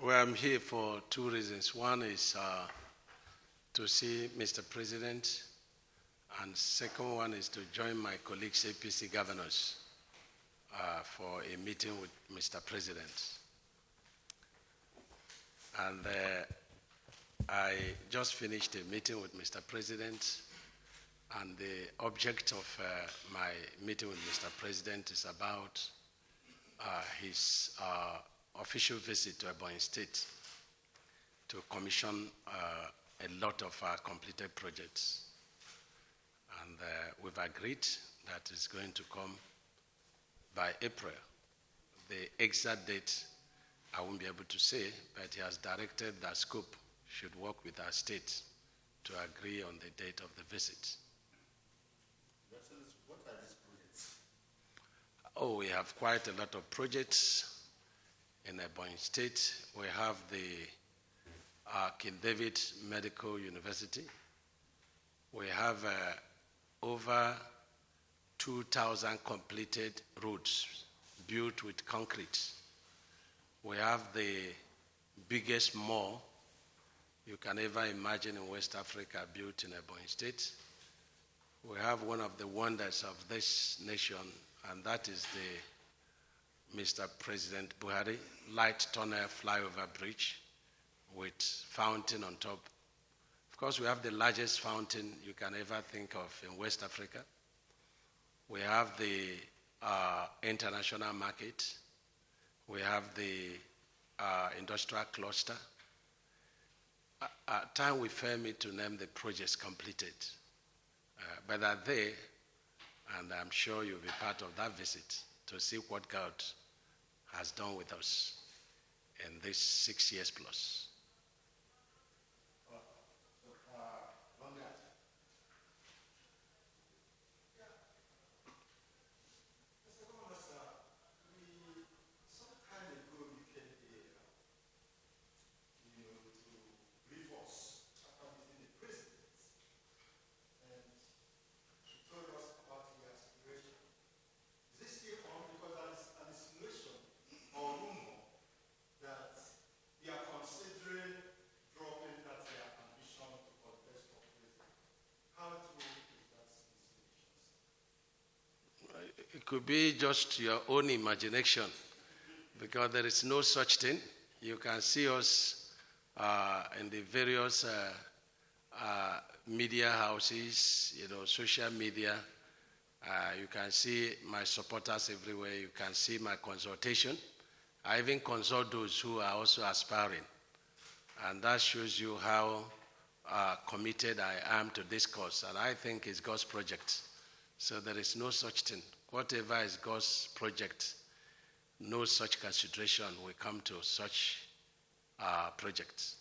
Well, I'm here for two reasons. One is to see Mr. President, and second one is to join my colleagues, APC governors, for a meeting with Mr. President. And I just finished a meeting with Mr. President, and the object of my meeting with Mr. President is about his official visit to Ebonyi State to commission a lot of our completed projects. And we've agreed that it's going to come by April. The exact date I won't be able to say, but he has directed that scope should work with our state to agree on the date of the visit. What are these projects? Oh, we have quite a lot of projects in Ebonyi State. We have the King David Medical University. We have over 2,000 completed roads built with concrete. We have the biggest mall you can ever imagine in West Africa built in Ebonyi State. We have one of the wonders of this nation, and that is the Mr. President Buhari light tunnel flyover bridge with fountain on top. Of course, we have the largest fountain you can ever think of in West Africa. We have the international market. We have the industrial cluster. Time will fail me to name the projects completed, but they're there, and I'm sure you'll be part of that visit to see what God has done with us in this 6 years plus. It could be just your own imagination, because there is no such thing. You can see us in the various media houses, social media. You can see my supporters everywhere. You can see my consultation. I even consult those who are also aspiring. And that shows you how committed I am to this cause. And I think it's God's project. So there is no such thing. Whatever is God's project, no such consideration will come to such projects.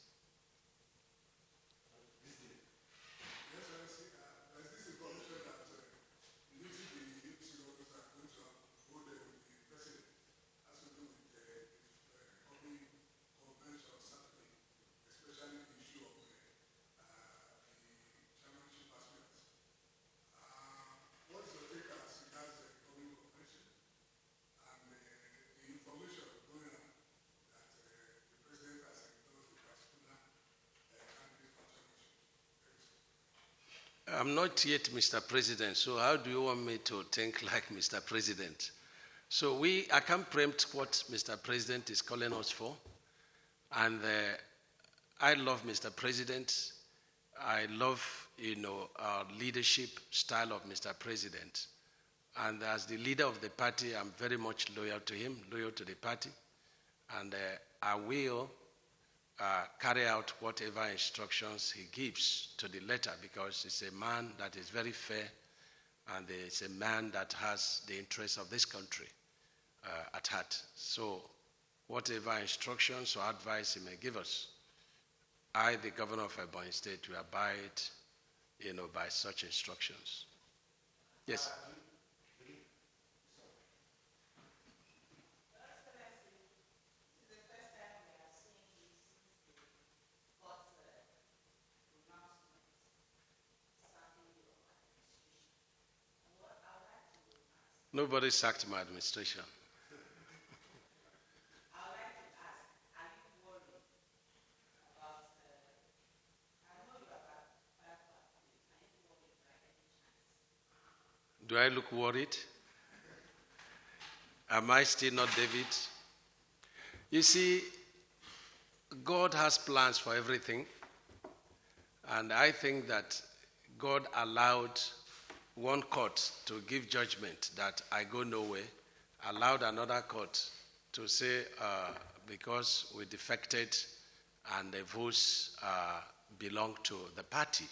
I'm not yet Mr. President, so how do you want me to think like Mr. President? So I can't preempt what Mr. President is calling us for. And I love Mr. President. I love, our leadership style of Mr. President. And as the leader of the party, I'm very much loyal to him, loyal to the party. And I will carry out whatever instructions he gives to the letter, because he's a man that is very fair, and he's a man that has the interests of this country at heart. So whatever instructions or advice he may give us, I, the governor of Ebonyi State, will abide, by such instructions. Yes. Nobody sacked my administration. I would like to ask, are you worried Do I look worried? Am I still not David? You see, God has plans for everything. And I think that God allowed one court to give judgment that I go nowhere, allowed another court to say because we defected and the votes belong to the party.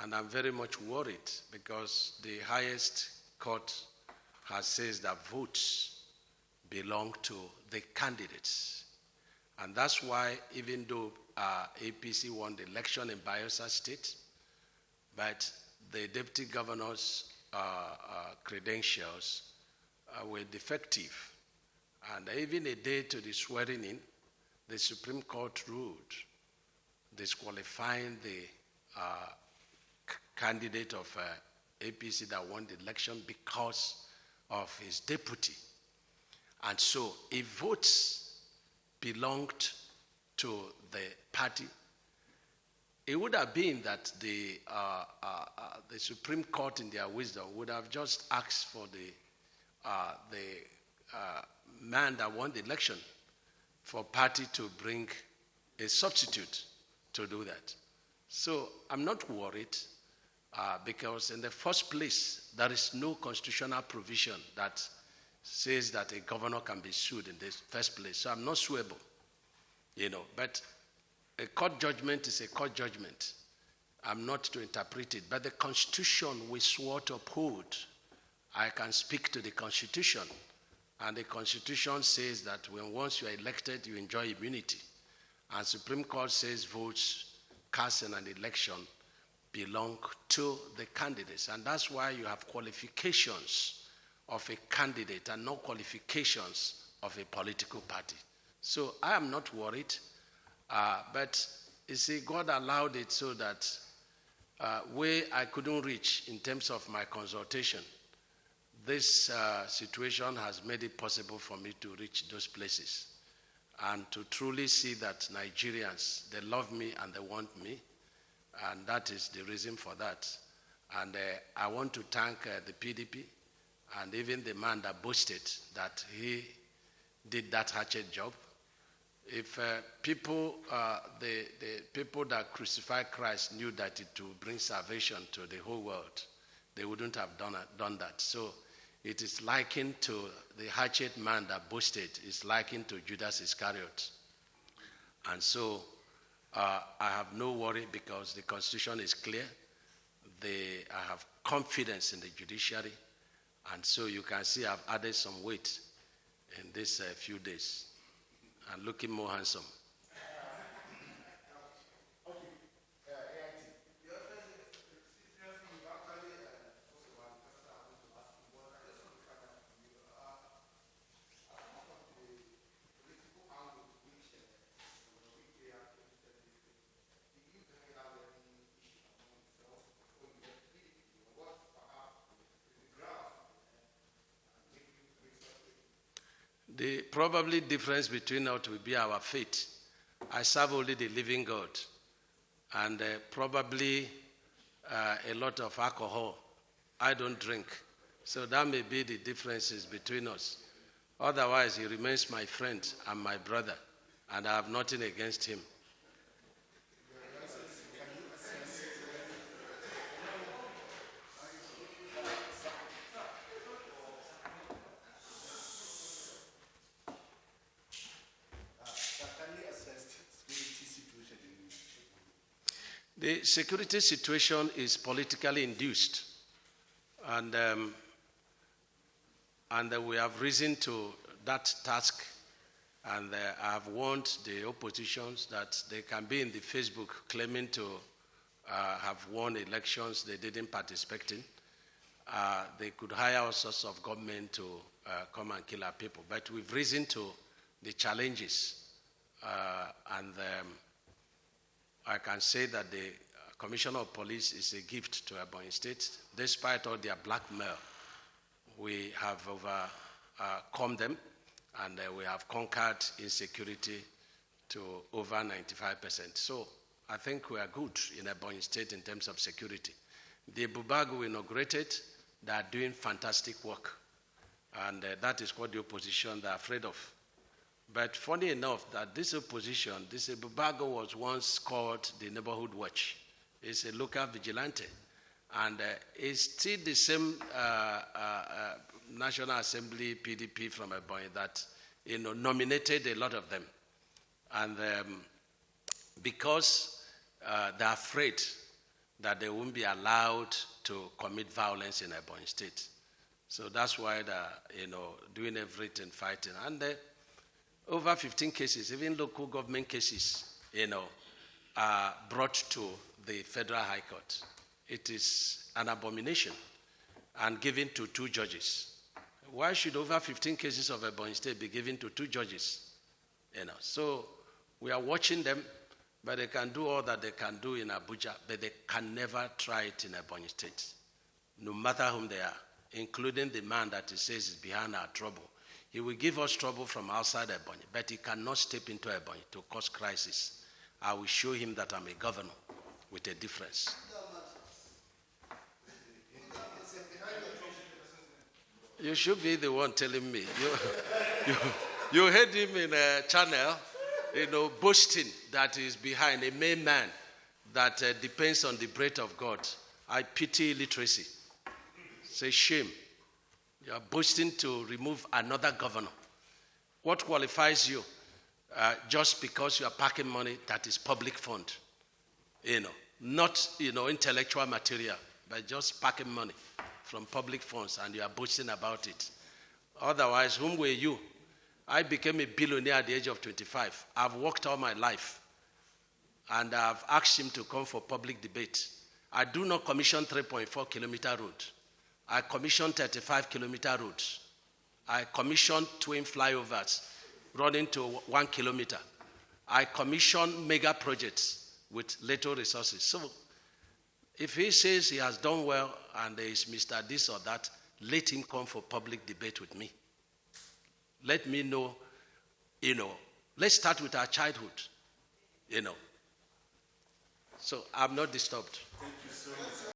And I'm very much worried because the highest court has said that votes belong to the candidates. And that's why even though APC won the election in Bayelsa State, but the deputy governor's credentials were defective. And even a day to the swearing in, the Supreme Court ruled disqualifying the candidate of APC that won the election because of his deputy. And so if votes belonged to the party, it would have been that the Supreme Court in their wisdom would have just asked for the man that won the election for party to bring a substitute to do that. So I'm not worried because in the first place, there is no constitutional provision that says that a governor can be sued in the first place. So I'm not suable, but a court judgment is a court judgment. I'm not to interpret it. But the Constitution we swore to uphold, I can speak to the Constitution. And the Constitution says that when once you are elected, you enjoy immunity. And Supreme Court says votes cast in an election belong to the candidates. And that's why you have qualifications of a candidate and not qualifications of a political party. So I am not worried. But you see, God allowed it so that where I couldn't reach in terms of my consultation, this situation has made it possible for me to reach those places and to truly see that Nigerians, they love me and they want me, and that is the reason for that. And I want to thank the PDP and even the man that boasted that he did that hatchet job. If the people that crucified Christ knew that it would bring salvation to the whole world, they wouldn't have done that. So it is likened to the hatchet man that boasted, is likened to Judas Iscariot. And so I have no worry because the Constitution is clear. I have confidence in the judiciary. And so you can see I've added some weight in these few days and looking more handsome. The probably difference between us will be our faith. I serve only the living God, and probably a lot of alcohol. I don't drink. So that may be the differences between us. Otherwise, he remains my friend and my brother, and I have nothing against him. The security situation is politically induced, and we have risen to that task, and I have warned the oppositions that they can be in the Facebook claiming to have won elections they didn't participate in. They could hire all sorts of government to come and kill our people, but we've risen to the challenges, and I can say that the Commissioner of Police is a gift to Ebonyi State. Despite all their blackmail, we have overcome them, and we have conquered insecurity to over 95%. So I think we are good in Ebonyi State in terms of security. The Bubagu we inaugurated They are doing fantastic work. And that is what the opposition they are afraid of. But funny enough, that this opposition, this Bubago was once called the Neighborhood Watch. It's a local vigilante. And it's still the same National Assembly PDP from Ebonyi that nominated a lot of them. And because they're afraid that they won't be allowed to commit violence in Ebonyi State. So that's why they're doing everything, fighting. And over 15 cases, even local government cases, are brought to the Federal High Court. It is an abomination and given to 2 judges. Why should over 15 cases of Ebonyi State be given to 2 judges? So we are watching them, but they can do all that they can do in Abuja, but they can never try it in Ebonyi State, no matter whom they are, including the man that he says is behind our trouble. He will give us trouble from outside Ebonyi, but he cannot step into Ebonyi to cause crisis. I will show him that I'm a governor with a difference. You should be the one telling me. You heard him in a channel, boasting that he's behind a main man that depends on the breath of God. I pity illiteracy. Say shame. You are boasting to remove another governor. What qualifies you? Just because you are packing money that is public fund. Not intellectual material, but just packing money from public funds, and you are boasting about it. Otherwise, whom were you? I became a billionaire at the age of 25. I've worked all my life, and I've asked him to come for public debate. I do not commission 3.4-kilometer road. I commission 35-kilometer roads. I commission twin flyovers running to 1 kilometer. I commission mega projects with little resources. So if he says he has done well and there is Mr. This or that, let him come for public debate with me. Let me know, let's start with our childhood, So I'm not disturbed. Thank you so much.